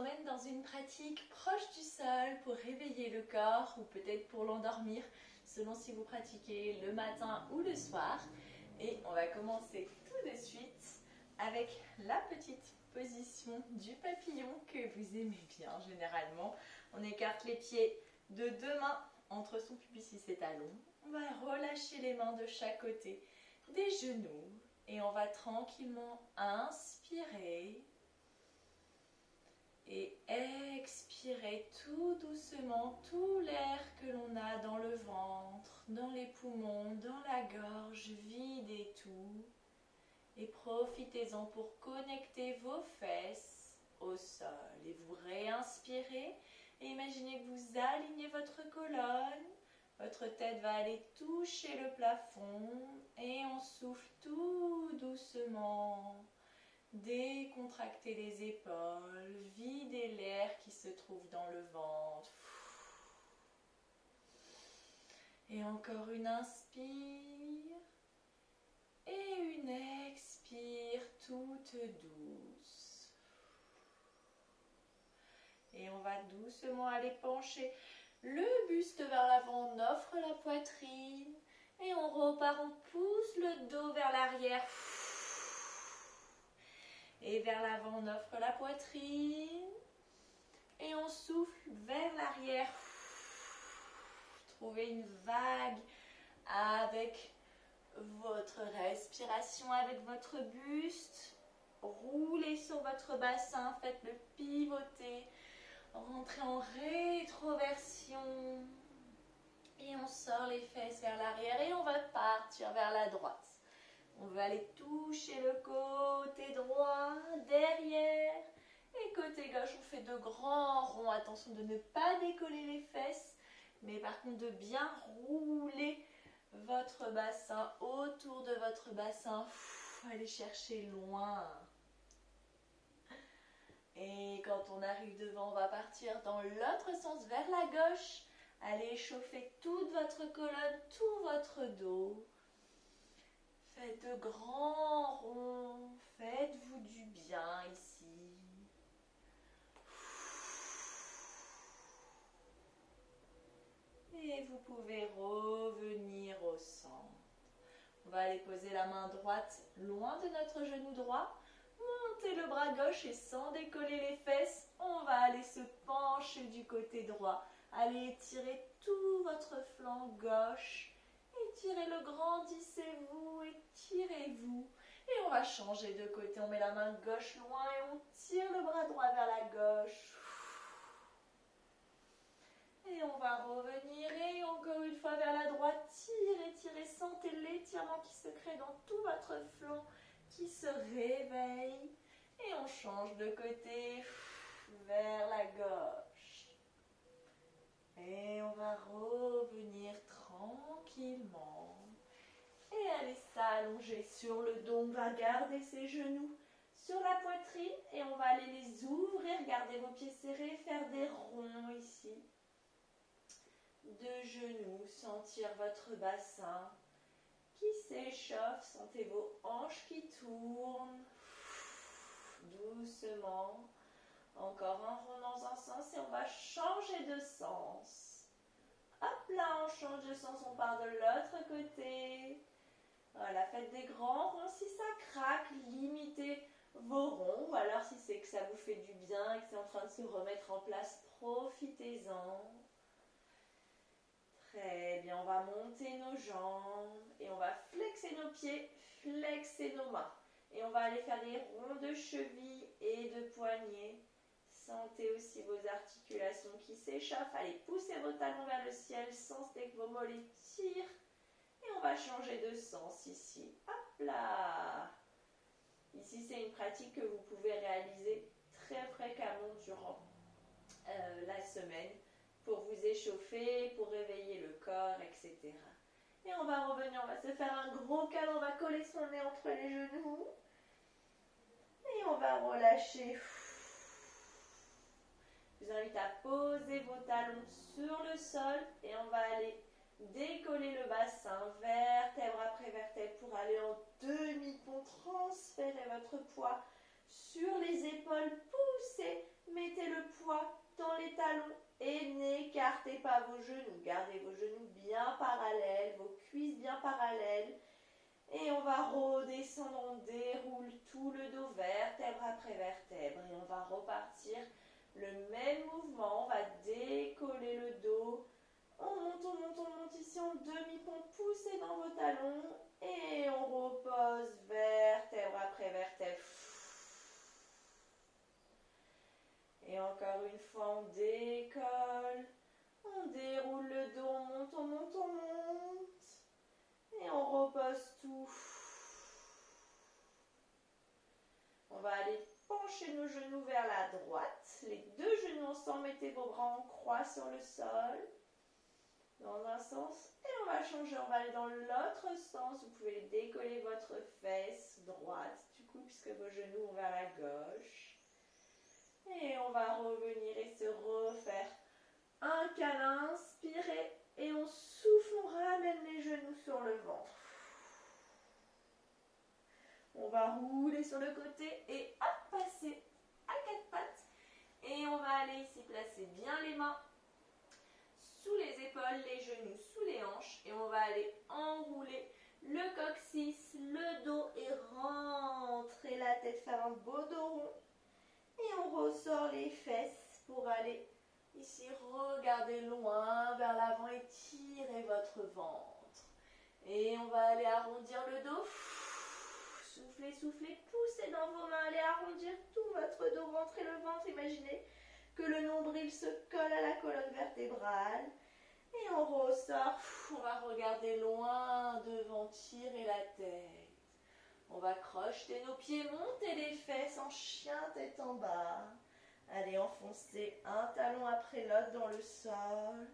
emmène dans une pratique proche du sol pour réveiller le corps ou peut-être pour l'endormir, selon si vous pratiquez le matin ou le soir. Et on va commencer tout de suite avec la petite position du papillon que vous aimez bien généralement. On écarte les pieds de deux mains entre son pubis et ses talons. On va relâcher les mains de chaque côté des genoux et on va tranquillement inspirer et expirer tout doucement tout l'air que l'on a dans le ventre, dans les poumons, dans la gorge, videz tout. Et profitez-en pour connecter vos fesses au sol. Et vous réinspirez et imaginez que vous alignez votre colonne. Votre tête va aller toucher le plafond et on souffle tout doucement. Décontractez les épaules, videz l'air qui se trouve dans le ventre. Et encore une inspire et une expire toute douce. Et on va doucement aller pencher le buste vers l'avant, on offre la poitrine et on repart, on pousse le dos vers l'arrière. Et vers l'avant, on offre la poitrine et on souffle vers l'arrière. Trouvez une vague avec votre respiration, avec votre buste. Roulez sur votre bassin, faites-le pivoter. Rentrez en rétroversion. Et on sort les fesses vers l'arrière et on va partir vers la droite. On va aller toucher le côté droit, derrière. Et côté gauche, on fait de grands ronds. Attention de ne pas décoller les fesses, mais par contre de bien rouler votre bassin autour de votre bassin. Allez chercher loin. Et quand on arrive devant, on va partir dans l'autre sens, vers la gauche. Allez chauffer toute votre colonne, tout votre dos. Faites de grands ronds, faites-vous du bien ici. Et vous pouvez revenir au centre. On va aller poser la main droite loin de notre genou droit. Montez le bras gauche et sans décoller les fesses, on va aller se pencher du côté droit. Allez étirer tout votre flanc gauche. Étirez-le, grandissez-vous, étirez-vous. Et on va changer de côté. On met la main gauche loin et on tire le bras droit vers la gauche. Et on va revenir et encore une fois vers la droite. Tirez, tirez, sentez l'étirement qui se crée dans tout votre flanc, qui se réveille. Et on change de côté vers la gauche. Et on va revenir tranquillement. Et aller s'allonger sur le dos. On va garder ses genoux sur la poitrine et on va aller les ouvrir. Gardez vos pieds serrés, faire des ronds ici. De genoux, sentir votre bassin qui s'échauffe. Sentez vos hanches qui tournent. Doucement. Encore un rond dans un sens et on va changer de sens. Hop là, on change de sens, on part de l'autre côté. Voilà, faites des grands ronds. Si ça craque, limitez vos ronds. Ou alors si c'est que ça vous fait du bien et que c'est en train de se remettre en place, profitez-en. Très bien, on va monter nos jambes et on va flexer nos pieds, flexer nos mains. Et on va aller faire des ronds de cheville et de poignets. Sentez aussi vos articulations qui s'échauffent. Allez, poussez vos talons vers le ciel. Sentez que vos mollets tirent. Et on va changer de sens ici. Hop là! Ici, c'est une pratique que vous pouvez réaliser très fréquemment durant la semaine pour vous échauffer, pour réveiller le corps, etc. Et on va revenir, on va se faire un gros câlin. On va coller son nez entre les genoux. Et on va relâcher. Je vous invite à poser vos talons sur le sol et on va aller décoller le bassin, vertèbre après vertèbre pour aller en demi-pont. Transférez votre poids sur les épaules, poussez Mettez le poids dans les talons et n'écartez pas vos genoux. Gardez vos genoux bien parallèles, vos cuisses bien parallèles. Et on va redescendre, on déroule tout le dos, vertèbre après vertèbre. Et on va repartir le même mouvement. On va décoller le dos. On monte ici en demi-pont, poussez dans vos talons. Et on repose vertèbre après vertèbre. Et encore une fois, on décolle. On déroule le dos, on monte, on monte, on monte. Et on repose tout. On va aller pencher nos genoux vers la droite. Les deux genoux ensemble, mettez vos bras en croix sur le sol. Dans un sens. Et on va changer, on va aller dans l'autre sens. Vous pouvez décoller votre fesse droite, du coup, puisque vos genoux vont vers la gauche. Et on va revenir et se refaire un câlin. Inspirez. Et on souffle, on ramène les genoux sur le ventre. On va rouler sur le côté et hop, passer à quatre pattes. Et on va aller ici placer bien les mains sous les épaules, les genoux sous les hanches. Et on va aller enrouler le coccyx, le dos et rentrer la tête, faire un beau dos rond. Et on ressort les fesses pour aller ici, regardez loin vers l'avant et tirez votre ventre. Et on va aller arrondir le dos. Soufflez, soufflez, poussez dans vos mains. Allez arrondir tout votre dos, rentrez le ventre. Imaginez que le nombril se colle à la colonne vertébrale. Et on ressort. On va regarder loin devant, tirer la tête. On va crocheter nos pieds, monter les fesses en chien tête en bas. Allez enfoncer un talon après l'autre dans le sol.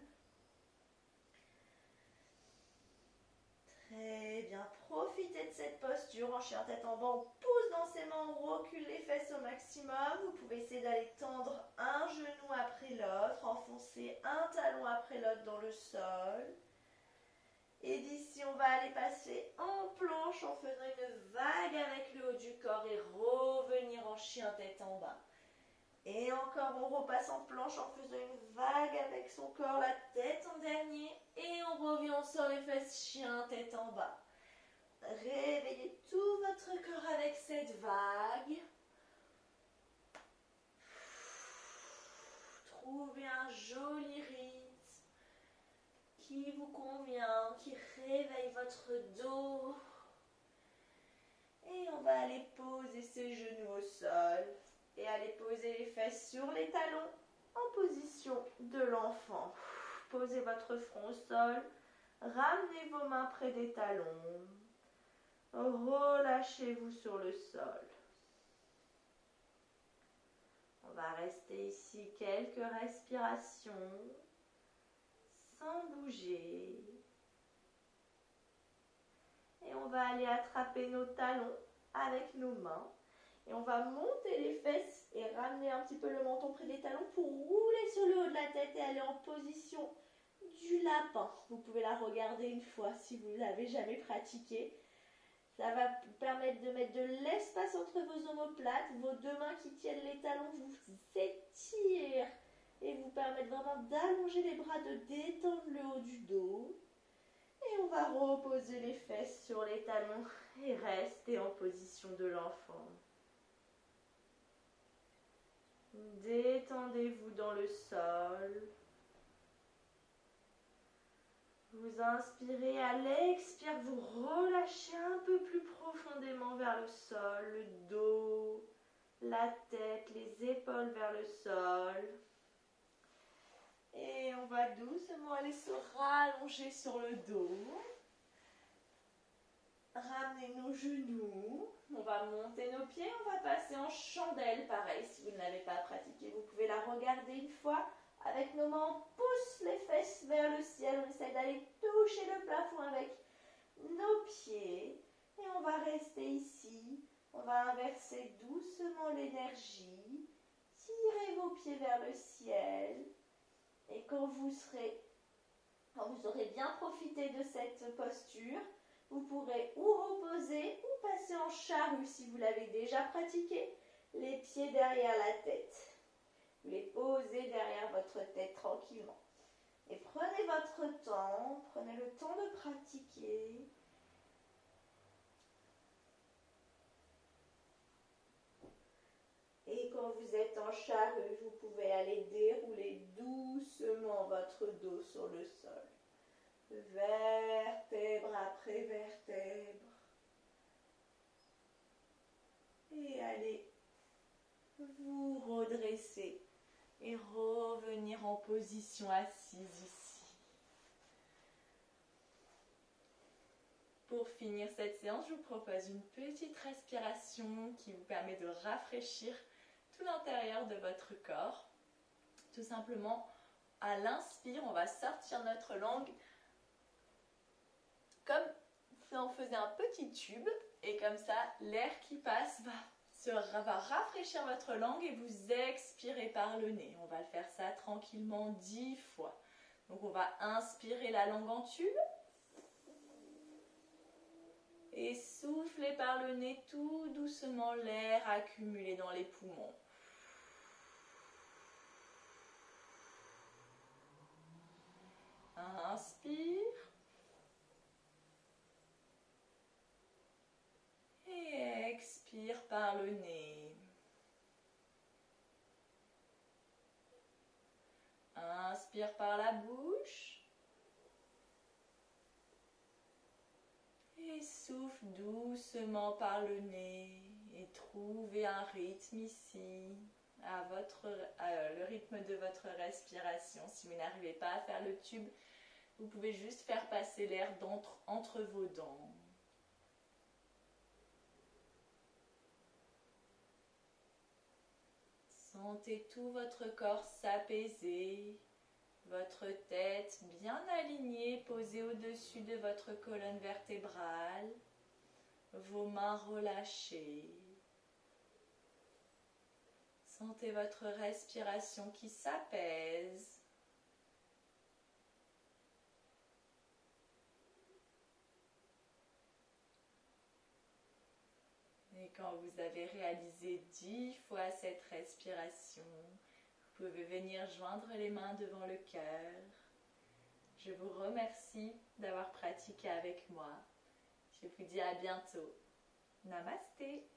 Très bien. Profitez de cette posture en chien tête en bas. On pousse dans ses mains, on recule les fesses au maximum. Vous pouvez essayer d'aller tendre un genou après l'autre, enfoncer un talon après l'autre dans le sol. Et d'ici, on va aller passer en planche en faisant une vague avec le haut du corps et revenir en chien tête en bas. Et encore, on repasse en planche en faisant une vague avec son corps, la tête en dernier. Et on revient, on sort les fesses, chien tête en bas. Réveillez tout votre corps avec cette vague. Trouvez un joli rythme qui vous convient, qui réveille votre dos. Et on va aller poser ses genoux au sol et aller poser les fesses sur les talons en position de l'enfant. Posez votre front au sol, ramenez vos mains près des talons, relâchez-vous sur le sol. On va rester ici quelques respirations sans bouger. Et on va aller attraper nos talons avec nos mains. Et on va monter les fesses et ramener un petit peu le menton près des talons pour rouler sur le haut de la tête et aller en position du lapin. Vous pouvez la regarder une fois si vous ne l'avez jamais pratiqué. Ça va permettre de mettre de l'espace entre vos omoplates. Vos deux mains qui tiennent les talons vous étirent et vous permettent vraiment d'allonger les bras, de détendre le haut du dos. Et on va reposer les fesses sur les talons et rester en position de l'enfant. Détendez-vous dans le sol. Vous inspirez, à l'expire, vous relâchez un peu plus profondément vers le sol, le dos, la tête, les épaules vers le sol. Et on va doucement aller se rallonger sur le dos. Ramener nos genoux. On va monter nos pieds. On va passer en chandelle. Pareil, si vous ne l'avez pas pratiqué, vous pouvez la regarder une fois. Avec nos mains, on pousse les fesses vers le ciel. On essaie d'aller toucher le plafond avec nos pieds. Et on va rester ici. On va inverser doucement l'énergie. Tirez vos pieds vers le ciel. Et quand vous aurez bien profité de cette posture, vous pourrez ou reposer ou passer en charrue si vous l'avez déjà pratiqué, les pieds derrière la tête. Vous les posez derrière votre tête tranquillement. Et prenez votre temps, prenez le temps de pratiquer. Et quand vous êtes en charrue, vous pouvez aller dérouler doucement votre dos sur le sol. Vertèbre après vertèbre. Et allez vous redresser et revenir en position assise ici. Pour finir cette séance, je vous propose une petite respiration qui vous permet de rafraîchir tout l'intérieur de votre corps. Tout simplement, à l'inspire, on va sortir notre langue comme si on faisait un petit tube et comme ça, l'air qui passe va rafraîchir votre langue et vous expirez par le nez. On va le faire ça tranquillement 10 fois. Donc on va inspirer la langue en tube et souffler par le nez tout doucement l'air accumulé dans les poumons. Inspire. Et expire par le nez. Inspire par la bouche. Et souffle doucement par le nez. Et trouvez un rythme ici, le rythme de votre respiration. Si vous n'arrivez pas à faire le tube, vous pouvez juste faire passer l'air entre vos dents. Sentez tout votre corps s'apaiser, votre tête bien alignée, posée au-dessus de votre colonne vertébrale, vos mains relâchées. Sentez votre respiration qui s'apaise. Et quand vous avez réalisé 10 fois cette respiration, vous pouvez venir joindre les mains devant le cœur. Je vous remercie d'avoir pratiqué avec moi. Je vous dis à bientôt. Namasté.